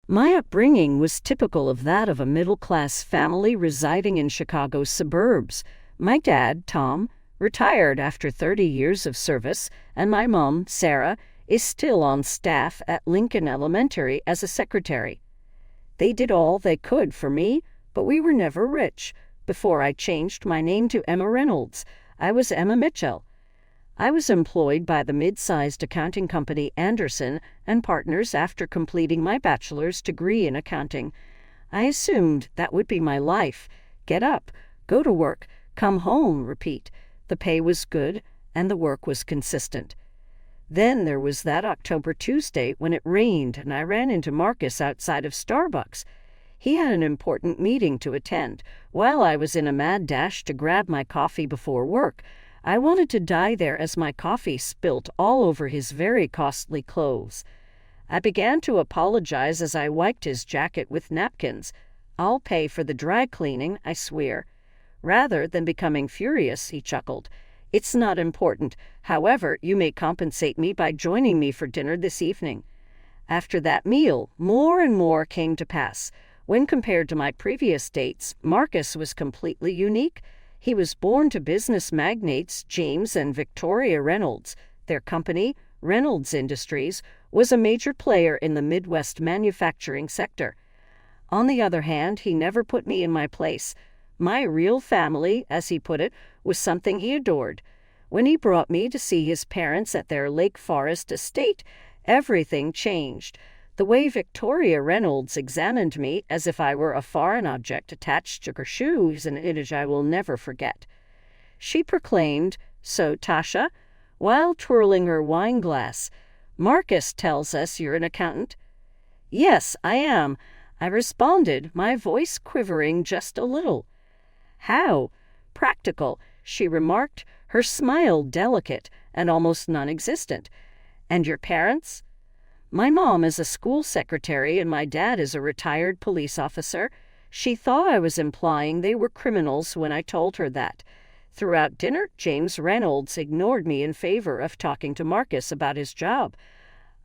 My upbringing was typical of that of a middle-class family residing in Chicago's suburbs. My dad, Tom, retired after 30 years of service, and my mom, Sarah, is still on staff at Lincoln Elementary as a secretary. They did all they could for me, but we were never rich. Before I changed my name to Emma Reynolds, I was Emma Mitchell. I was employed by the mid-sized accounting company Anderson and Partners after completing my bachelor's degree in accounting. I assumed that would be my life. Get up, go to work, come home, repeat. The pay was good, and the work was consistent. Then there was that October Tuesday when it rained and I ran into Marcus outside of Starbucks. He had an important meeting to attend. While I was in a mad dash to grab my coffee before work, I wanted to die there as my coffee spilt all over his very costly clothes. I began to apologize as I wiped his jacket with napkins. "I'll pay for the dry cleaning, I swear." Rather than becoming furious, he chuckled. "It's not important. However, you may compensate me by joining me for dinner this evening." After that meal, more and more came to pass. When compared to my previous dates, Marcus was completely unique. He was born to business magnates James and Victoria Reynolds. Their company, Reynolds Industries, was a major player in the Midwest manufacturing sector. On the other hand, he never put me in my place. My real family, as he put it, was something he adored. When he brought me to see his parents at their Lake Forest estate, everything changed. The way Victoria Reynolds examined me as if I were a foreign object attached to her shoe is an image I will never forget. She proclaimed, "So, Tasha," while twirling her wine glass, "Marcus tells us you're an accountant." "Yes, I am," I responded, my voice quivering just a little. "How?" "Practical," she remarked, her smile delicate and almost non-existent. "And your parents?" "My mom is a school secretary and my dad is a retired police officer." She thought I was implying they were criminals when I told her that. Throughout dinner, James Reynolds ignored me in favor of talking to Marcus about his job.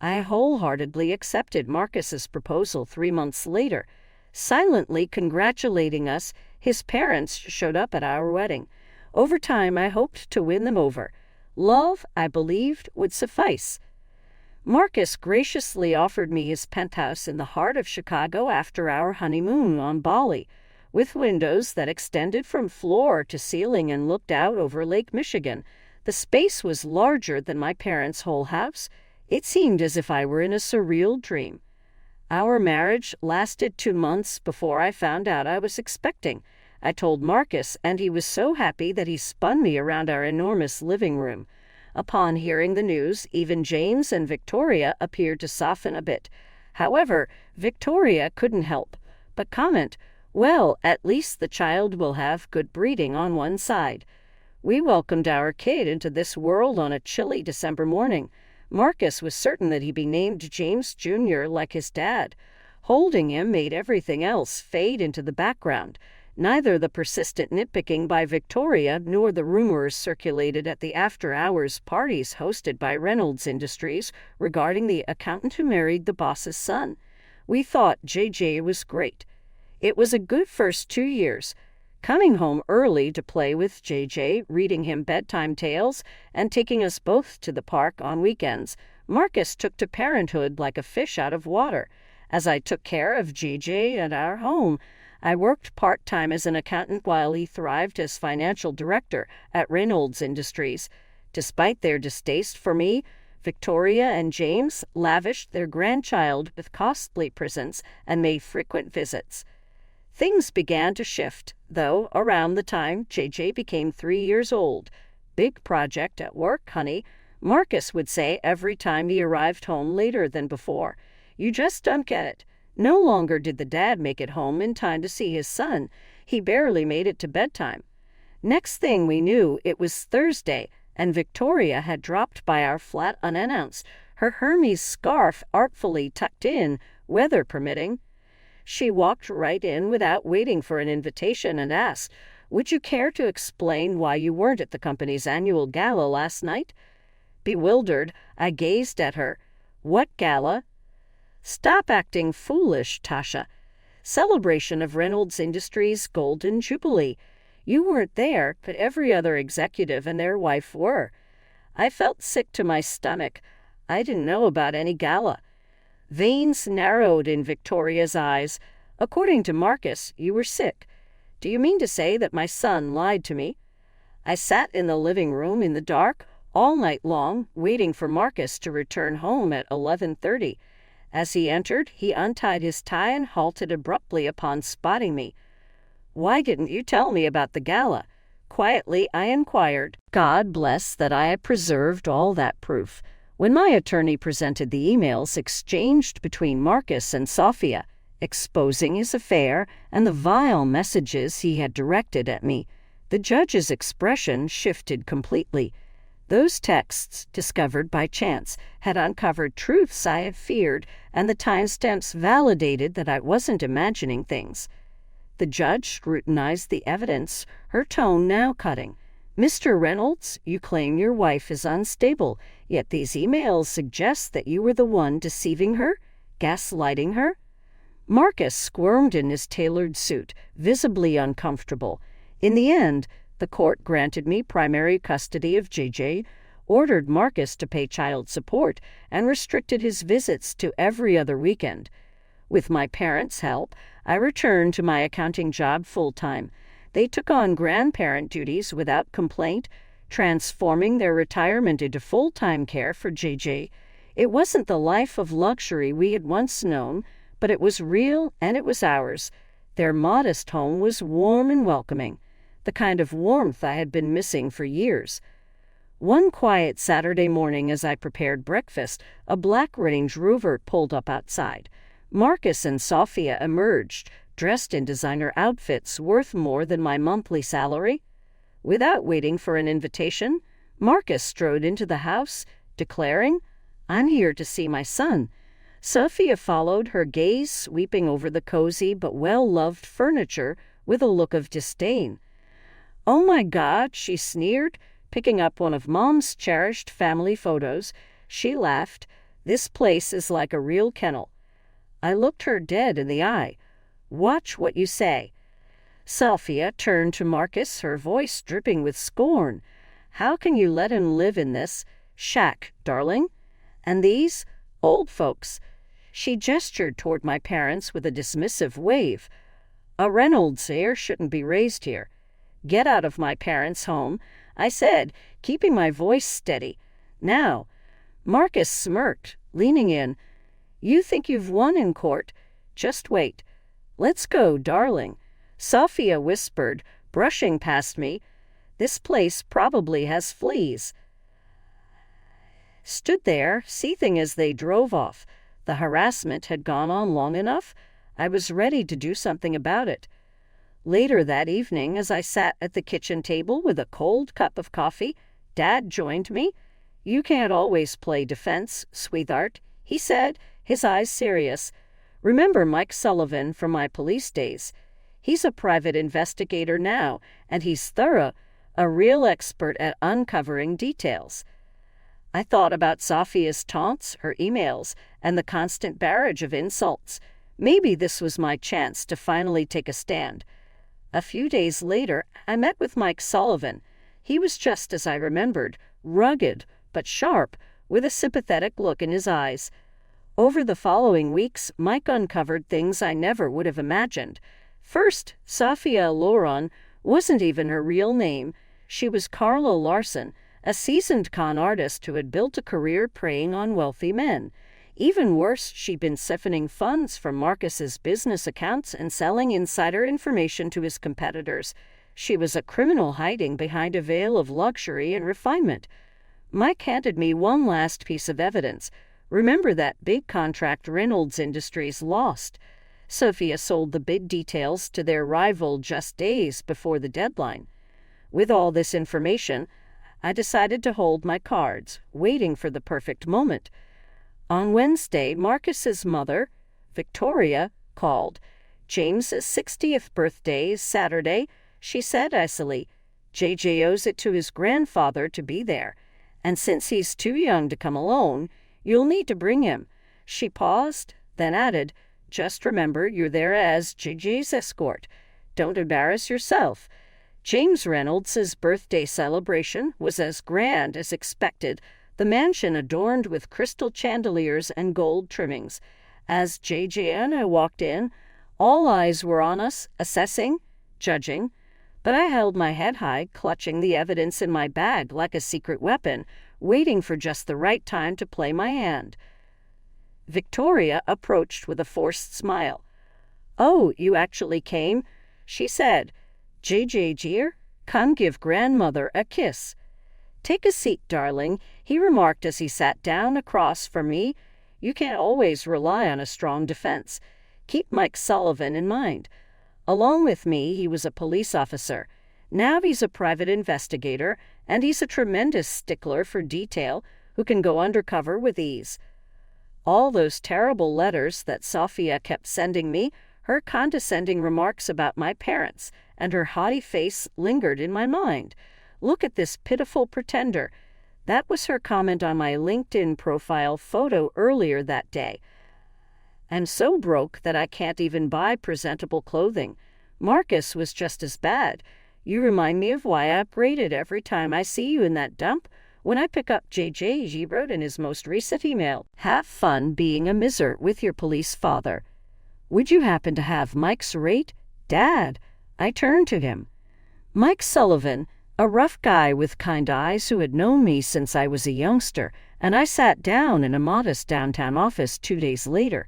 I wholeheartedly accepted Marcus's proposal 3 months later. Silently congratulating us, his parents showed up at our wedding. Over time, I hoped to win them over. Love, I believed, would suffice. Marcus graciously offered me his penthouse in the heart of Chicago after our honeymoon on Bali, with windows that extended from floor to ceiling and looked out over Lake Michigan. The space was larger than my parents' whole house. It seemed as if I were in a surreal dream. Our marriage lasted 2 months before I found out I was expecting. I told Marcus, and he was so happy that he spun me around our enormous living room. Upon hearing the news, even James and Victoria appeared to soften a bit. However, Victoria couldn't help but comment, "Well, at least the child will have good breeding on one side." We welcomed our kid into this world on a chilly December morning. Marcus was certain that he'd be named James Jr. like his dad. Holding him made everything else fade into the background. Neither the persistent nitpicking by Victoria nor the rumors circulated at the after-hours parties hosted by Reynolds Industries regarding the accountant who married the boss's son. We thought JJ was great. It was a good first 2 years. Coming home early to play with JJ, reading him bedtime tales, and taking us both to the park on weekends, Marcus took to parenthood like a fish out of water. As I took care of JJ at our home, I worked part-time as an accountant while he thrived as financial director at Reynolds Industries. Despite their distaste for me, Victoria and James lavished their grandchild with costly presents and made frequent visits. Things began to shift, though, around the time JJ became 3 years old. "Big project at work, honey," Marcus would say every time he arrived home later than before. "You just don't get it." No longer did the dad make it home in time to see his son. He barely made it to bedtime. Next thing we knew, it was Thursday, and Victoria had dropped by our flat unannounced, her Hermes scarf artfully tucked in, weather permitting. She walked right in without waiting for an invitation and asked, "Would you care to explain why you weren't at the company's annual gala last night?" Bewildered, I gazed at her. "What gala?" Stop acting foolish, Tasha. Celebration of Reynolds Industries' Golden Jubilee. You weren't there, but every other executive and their wife were. I felt sick to my stomach. I didn't know about any gala. Veins narrowed in Victoria's eyes. According to Marcus, you were sick. Do you mean to say that my son lied to me? I sat in the living room in the dark all night long, waiting for Marcus to return home at 11:30. As he entered, he untied his tie and halted abruptly upon spotting me. "Why didn't you tell me about the gala?" Quietly, I inquired. God bless that I had preserved all that proof. When my attorney presented the emails exchanged between Marcus and Sophia, exposing his affair and the vile messages he had directed at me, the judge's expression shifted completely. Those texts, discovered by chance, had uncovered truths I had feared, and the timestamps validated that I wasn't imagining things. The judge scrutinized the evidence, her tone now cutting. "Mr. Reynolds, you claim your wife is unstable, yet these emails suggest that you were the one deceiving her, gaslighting her?" Marcus squirmed in his tailored suit, visibly uncomfortable. In the end, the court granted me primary custody of JJ, ordered Marcus to pay child support, and restricted his visits to every other weekend. With my parents' help, I returned to my accounting job full-time. They took on grandparent duties without complaint, transforming their retirement into full-time care for JJ. It wasn't the life of luxury we had once known, but it was real and it was ours. Their modest home was warm and welcoming, the kind of warmth I had been missing for years. One quiet Saturday morning as I prepared breakfast, a black Range Rover pulled up outside. Marcus and Sophia emerged, dressed in designer outfits worth more than my monthly salary. Without waiting for an invitation, Marcus strode into the house, declaring, "I'm here to see my son." Sophia followed, her gaze sweeping over the cozy but well-loved furniture with a look of disdain. "Oh my God," she sneered, picking up one of Mom's cherished family photos. She laughed. "This place is like a real kennel." I looked her dead in the eye. "Watch what you say." Sophia turned to Marcus, her voice dripping with scorn. "How can you let him live in this shack, darling? And these old folks?" She gestured toward my parents with a dismissive wave. "A Reynolds heir shouldn't be raised here." "Get out of my parents' home," I said, keeping my voice steady. "Now." Marcus smirked, leaning in. "You think you've won in court? Just wait." "Let's go, darling," Sophia whispered, brushing past me. "This place probably has fleas." Stood there, seething as they drove off. The harassment had gone on long enough. I was ready to do something about it. Later that evening, as I sat at the kitchen table with a cold cup of coffee, Dad joined me. "You can't always play defense, sweetheart," he said, his eyes serious. "Remember Mike Sullivan from my police days? He's a private investigator now, and he's thorough, a real expert at uncovering details." I thought about Sophia's taunts, her emails, and the constant barrage of insults. Maybe this was my chance to finally take a stand. A few days later, I met with Mike Sullivan. He was just as I remembered, rugged but sharp, with a sympathetic look in his eyes. Over the following weeks, Mike uncovered things I never would have imagined. First, Sophia Loren wasn't even her real name. She was Carla Larson, a seasoned con artist who had built a career preying on wealthy men. Even worse, she'd been siphoning funds from Marcus's business accounts and selling insider information to his competitors. She was a criminal hiding behind a veil of luxury and refinement. Mike handed me one last piece of evidence. "Remember that big contract Reynolds Industries lost?" Sophia sold the bid details to their rival just days before the deadline. With all this information, I decided to hold my cards, waiting for the perfect moment. On Wednesday, Marcus's mother, Victoria, called. "James's 60th birthday is Saturday," she said icily. "JJ owes it to his grandfather to be there, and since he's too young to come alone, you'll need to bring him." She paused, then added, "Just remember you're there as JJ's escort. Don't embarrass yourself." James Reynolds' birthday celebration was as grand as expected, the mansion adorned with crystal chandeliers and gold trimmings. As JJ and I walked in, all eyes were on us, assessing, judging, but I held my head high, clutching the evidence in my bag like a secret weapon, waiting for just the right time to play my hand. Victoria approached with a forced smile. "Oh, you actually came?" she said. "JJ dear, come give grandmother a kiss." "Take a seat, darling," he remarked as he sat down across from me. "You can't always rely on a strong defense. Keep Mike Sullivan in mind. Along with me, he was a police officer. Now he's a private investigator, and he's a tremendous stickler for detail who can go undercover with ease." All those terrible letters that Sophia kept sending me, her condescending remarks about my parents, and her haughty face lingered in my mind. "Look at this pitiful pretender." That was her comment on my LinkedIn profile photo earlier that day. "I'm so broke that I can't even buy presentable clothing. Marcus was just as bad. You remind me of why I upgraded every time I see you in that dump. When I pick up JJ," he wrote in his most recent email, "have fun being a miser with your police father. Would you happen to have Mike's rate, Dad?" I turned to him. Mike Sullivan, a rough guy with kind eyes who had known me since I was a youngster, and I sat down in a modest downtown office 2 days later.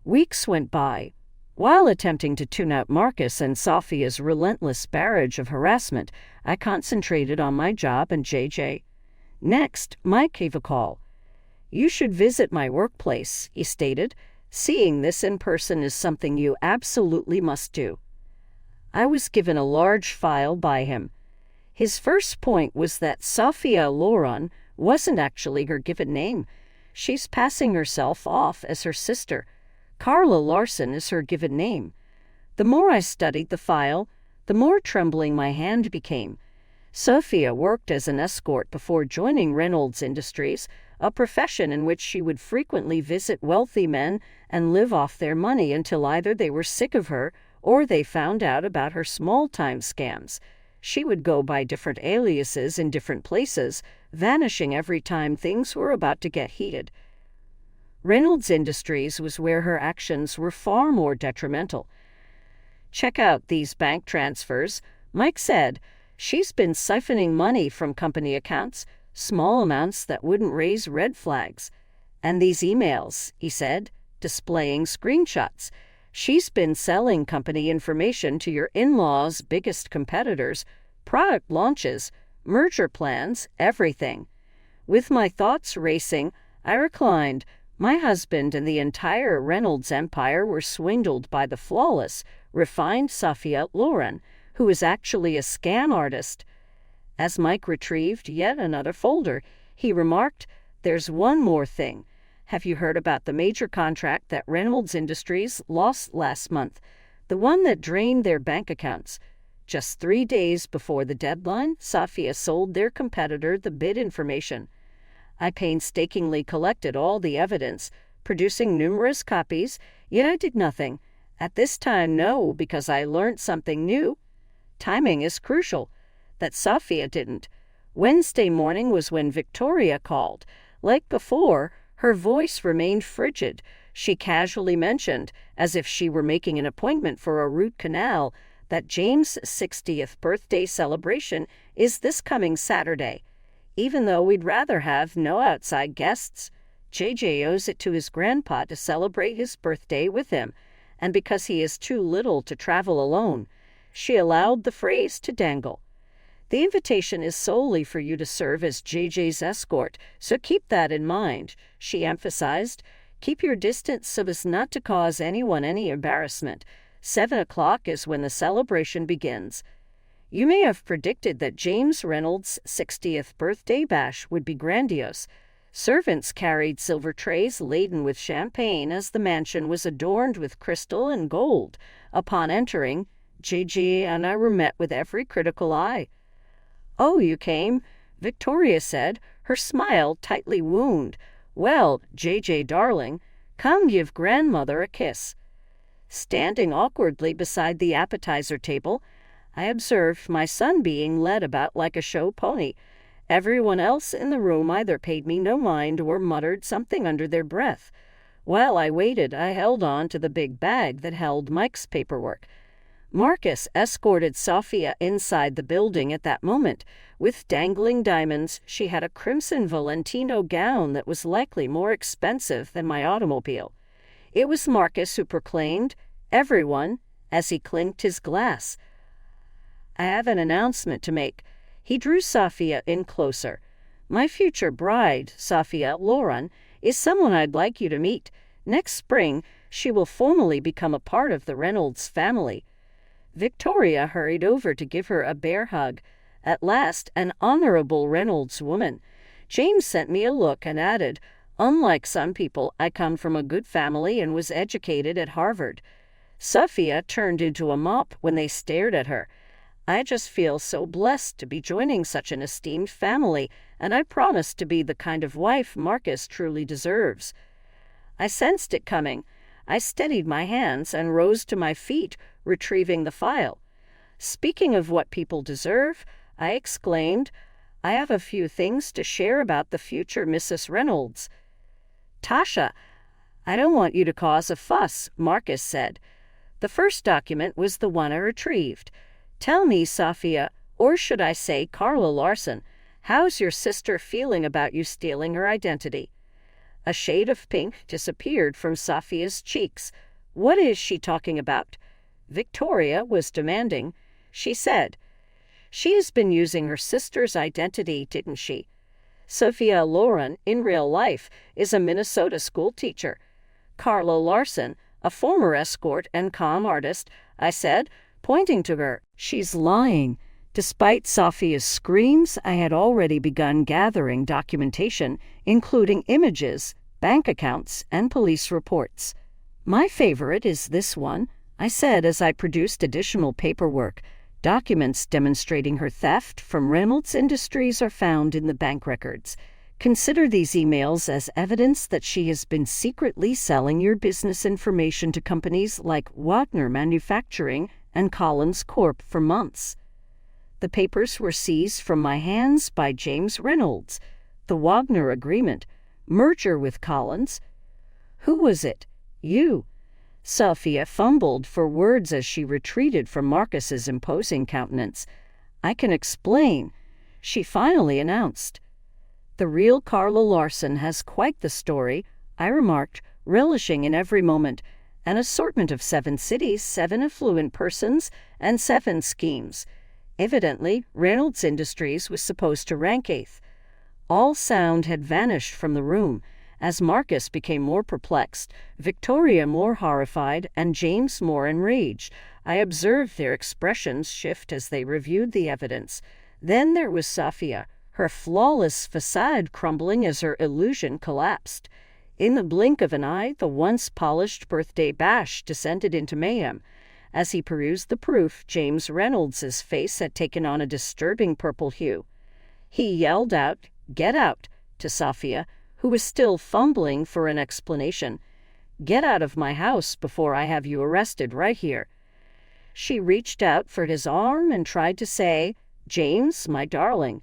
Weeks went by. While attempting to tune out Marcus and Sophia's relentless barrage of harassment, I concentrated on my job and JJ. Next, Mike gave a call. "You should visit my workplace," he stated. "Seeing this in person is something you absolutely must do." I was given a large file by him. His first point was that Sophia Loren wasn't actually her given name. She's passing herself off as her sister. Carla Larson is her given name. The more I studied the file, the more trembling my hand became. Sophia worked as an escort before joining Reynolds Industries, a profession in which she would frequently visit wealthy men and live off their money until either they were sick of her or they found out about her small-time scams. She would go by different aliases in different places, vanishing every time things were about to get heated. Reynolds Industries was where her actions were far more detrimental. "Check out these bank transfers," Mike said. "She's been siphoning money from company accounts, small amounts that wouldn't raise red flags. And these emails," he said, displaying screenshots. "She's been selling company information to your in-laws' biggest competitors, product launches, merger plans, everything." With my thoughts racing, I reclined. My husband and the entire Reynolds empire were swindled by the flawless, refined Sophia Loren, who is actually a scam artist. As Mike retrieved yet another folder, he remarked, "There's one more thing. Have you heard about the major contract that Reynolds Industries lost last month? The one that drained their bank accounts. Just 3 days before the deadline, Sophia sold their competitor the bid information. I painstakingly collected all the evidence, producing numerous copies, yet I did nothing. At this time, no, because I learned something new. Timing is crucial. That Sophia didn't. Wednesday morning was when Victoria called. Like before, her voice remained frigid. She casually mentioned, as if she were making an appointment for a root canal, that James' 60th birthday celebration is this coming Saturday. Even though we'd rather have no outside guests, JJ owes it to his grandpa to celebrate his birthday with him, and because he is too little to travel alone, she allowed the phrase to dangle. "The invitation is solely for you to serve as JJ's escort, so keep that in mind," she emphasized. "Keep your distance so as not to cause anyone any embarrassment. 7 o'clock is when the celebration begins." You may have predicted that James Reynolds' 60th birthday bash would be grandiose. Servants carried silver trays laden with champagne as the mansion was adorned with crystal and gold. Upon entering, JJ and I were met with every critical eye. "Oh, you came," Victoria said, her smile tightly wound. "Well, JJ darling, Come give grandmother a kiss." Standing awkwardly beside the appetizer table, I observed my son being led about like a show pony. Everyone else in the room either paid me no mind or muttered something under their breath. While I waited, I held on to the big bag that held Mike's paperwork. Marcus escorted Sophia inside the building at that moment. With dangling diamonds, she had a crimson Valentino gown that was likely more expensive than my automobile. It was Marcus who proclaimed, "Everyone," as he clinked his glass. "I have an announcement to make." He drew Sophia in closer. "My future bride, Sophia Loren, is someone I'd like you to meet. Next spring, she will formally become a part of the Reynolds family." Victoria hurried over to give her a bear hug. At last, an honorable Reynolds woman. James sent me a look and added, "Unlike some people, I come from a good family and was educated at Harvard." Sophia turned into a mop when they stared at her. "I just feel so blessed to be joining such an esteemed family, and I promise to be the kind of wife Marcus truly deserves." I sensed it coming. I steadied my hands and rose to my feet, retrieving the file. "Speaking of what people deserve," I exclaimed, "I have a few things to share about the future Mrs. Reynolds." "Tasha, I don't want you to cause a fuss," Marcus said. "The first document was the one I retrieved. Tell me, Sophia, or should I say Carla Larson, how's your sister feeling about you stealing her identity?" A shade of pink disappeared from Sophia's cheeks. "What is she talking about?" Victoria was demanding. She said, "She has been using her sister's identity, didn't she? Sophia Loren, in real life, is a Minnesota school teacher. Carla Larson, a former escort and comm artist," I said, pointing to her. "She's lying." Despite Sophia's screams, I had already begun gathering documentation, including images, bank accounts, and police reports. "My favorite is this one," I said as I produced additional paperwork. Documents demonstrating her theft from Reynolds Industries are found in the bank records. Consider these emails as evidence that she has been secretly selling your business information to companies like Wagner Manufacturing and Collins Corp for months. The papers were seized from my hands by James Reynolds. The Wagner agreement, merger with Collins. Who was it? You. Sophia fumbled for words as she retreated from Marcus's imposing countenance. "I can explain," she finally announced. "The real Carla Larson has quite the story," I remarked, relishing in every moment. "An assortment of 7 cities, 7 affluent persons, and 7 schemes. Evidently, Reynolds Industries was supposed to rank 8th. All sound had vanished from the room. As Marcus became more perplexed, Victoria more horrified, and James more enraged, I observed their expressions shift as they reviewed the evidence. Then there was Sophia, her flawless facade crumbling as her illusion collapsed. In the blink of an eye, the once polished birthday bash descended into mayhem. As he perused the proof, James Reynolds's face had taken on a disturbing purple hue. He yelled out, "Get out," to Sophia, who was still fumbling for an explanation. "Get out of my house before I have you arrested right here." She reached out for his arm and tried to say, "James, my darling,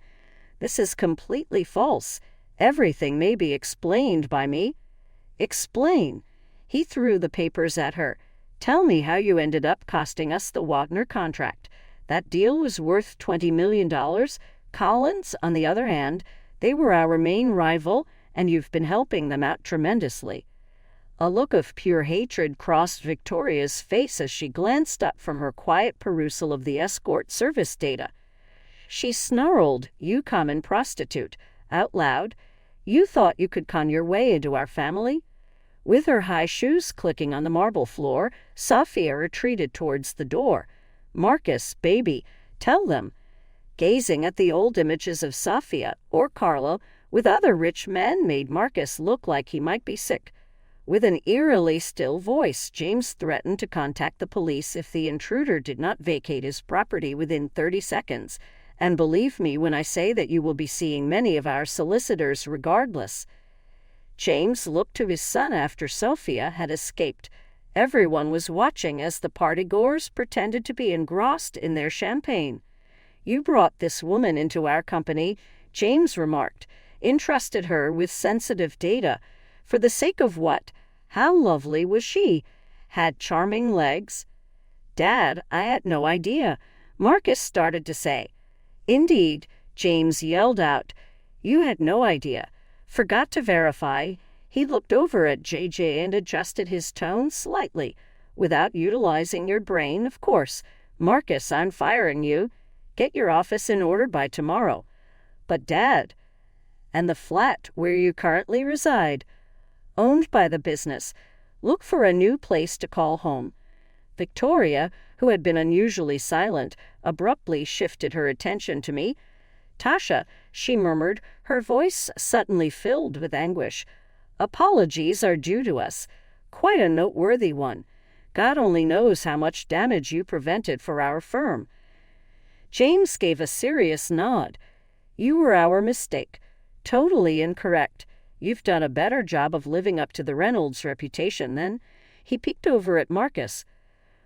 this is completely false. Everything may be explained by me." "Explain." He threw the papers at her. "Tell me how you ended up costing us the Wagner contract. That deal was worth $20 million. Collins, on the other hand, they were our main rival, and you've been helping them out tremendously." A look of pure hatred crossed Victoria's face as she glanced up from her quiet perusal of the escort service data. She snarled, "You common prostitute," out loud. "You thought you could con your way into our family?" With her high shoes clicking on the marble floor, Sophia retreated towards the door. "Marcus, baby, tell them." Gazing at the old images of Sophia, or Carla, with other rich men made Marcus look like he might be sick. With an eerily still voice, James threatened to contact the police if the intruder did not vacate his property within 30 seconds. "And believe me when I say that you will be seeing many of our solicitors regardless." James looked to his son after Sophia had escaped. Everyone was watching as the partygoers pretended to be engrossed in their champagne. "You brought this woman into our company," James remarked. "Entrusted her with sensitive data. For the sake of what? How lovely was she? Had charming legs?" "Dad, I had no idea," Marcus started to say. "Indeed," James yelled out. "You had no idea. Forgot to verify." He looked over at JJ and adjusted his tone slightly. "Without utilizing your brain, of course. Marcus, I'm firing you. Get your office in order by tomorrow." "But Dad—" "And the flat where you currently reside. Owned by the business. Look for a new place to call home." Victoria, who had been unusually silent, abruptly shifted her attention to me. "Tasha," she murmured, her voice suddenly filled with anguish. "Apologies are due to us. Quite a noteworthy one. God only knows how much damage you prevented for our firm." James gave a serious nod. "You were our mistake. Totally incorrect. You've done a better job of living up to the Reynolds reputation than—" He peeked over at Marcus.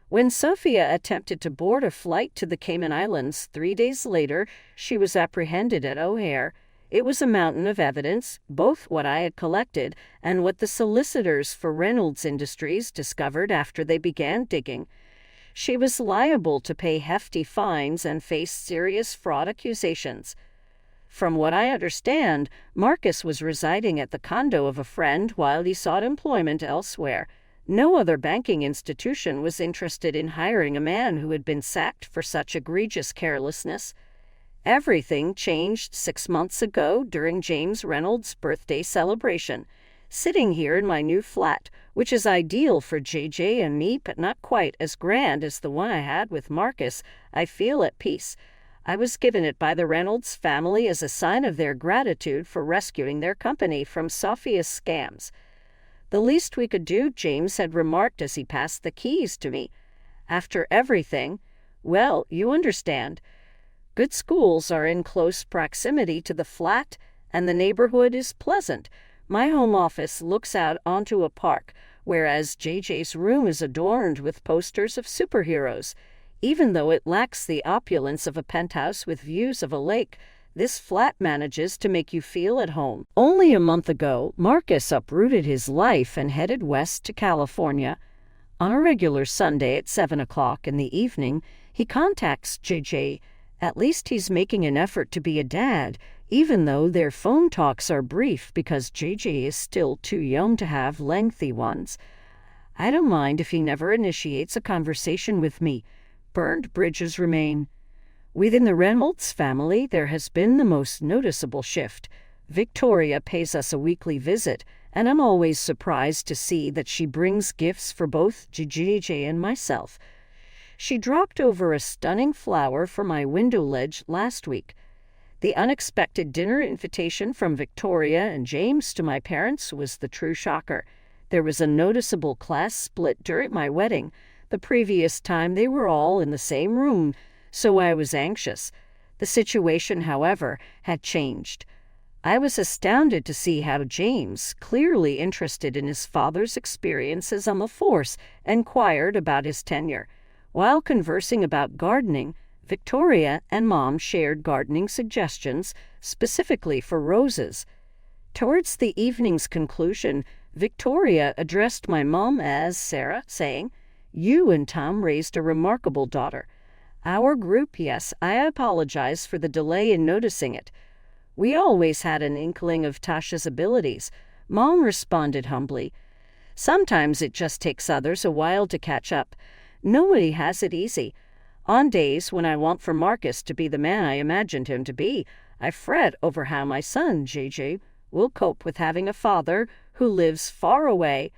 "When Sophia attempted to board a flight to the Cayman Islands 3 days later, she was apprehended at O'Hare. It was a mountain of evidence, both what I had collected and what the solicitors for Reynolds Industries discovered after they began digging. She was liable to pay hefty fines and face serious fraud accusations. From what I understand, Marcus was residing at the condo of a friend while he sought employment elsewhere. No other banking institution was interested in hiring a man who had been sacked for such egregious carelessness. Everything changed 6 months ago during James Reynolds' birthday celebration. Sitting here in my new flat, which is ideal for JJ and me but not quite as grand as the one I had with Marcus, I feel at peace. I was given it by the Reynolds family as a sign of their gratitude for rescuing their company from Sophia's scams. The least we could do," James had remarked as he passed the keys to me. "After everything, well, you understand. Good schools are in close proximity to the flat, and the neighborhood is pleasant. My home office looks out onto a park, whereas JJ's room is adorned with posters of superheroes. Even though it lacks the opulence of a penthouse with views of a lake, this flat manages to make you feel at home." Only a month ago, Marcus uprooted his life and headed west to California. On a regular Sunday at 7 o'clock in the evening, he contacts JJ. At least he's making an effort to be a dad, even though their phone talks are brief because JJ is still too young to have lengthy ones. I don't mind if he never initiates a conversation with me. Burned bridges remain. Within the Reynolds family, there has been the most noticeable shift. Victoria pays us a weekly visit, and I'm always surprised to see that she brings gifts for both JJ and myself. She dropped over a stunning flower for my window ledge last week. The unexpected dinner invitation from Victoria and James to my parents was the true shocker. There was a noticeable class split during my wedding. The previous time they were all in the same room, so I was anxious. The situation, however, had changed. I was astounded to see how James, clearly interested in his father's experiences on the force, inquired about his tenure. While conversing about gardening, Victoria and Mom shared gardening suggestions, specifically for roses. Towards the evening's conclusion, Victoria addressed my mom as Sarah, saying, "You and Tom raised a remarkable daughter. Our group, yes, I apologize for the delay in noticing it. We always had an inkling of Tasha's abilities," Mom responded humbly. "Sometimes it just takes others a while to catch up. Nobody has it easy. On days when I want for Marcus to be the man I imagined him to be, I fret over how my son, JJ, will cope with having a father who lives far away.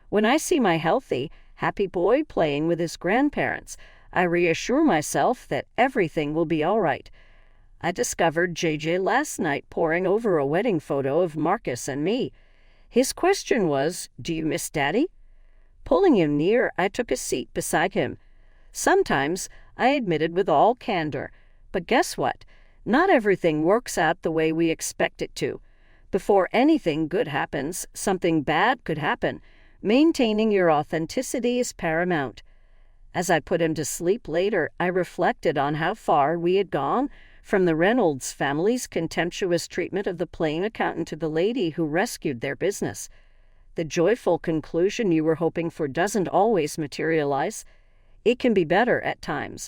When I see my healthy, happy boy playing with his grandparents, I reassure myself that everything will be all right. I discovered JJ last night poring over a wedding photo of Marcus and me. His question was, 'Do you miss Daddy?' Pulling him near, I took a seat beside him. Sometimes, I admitted with all candor, but guess what? Not everything works out the way we expect it to. Before anything good happens, something bad could happen. Maintaining your authenticity is paramount. As I put him to sleep later, I reflected on how far we had gone, from the Reynolds family's contemptuous treatment of the plain accountant to the lady who rescued their business. The joyful conclusion you were hoping for doesn't always materialize. It can be better at times.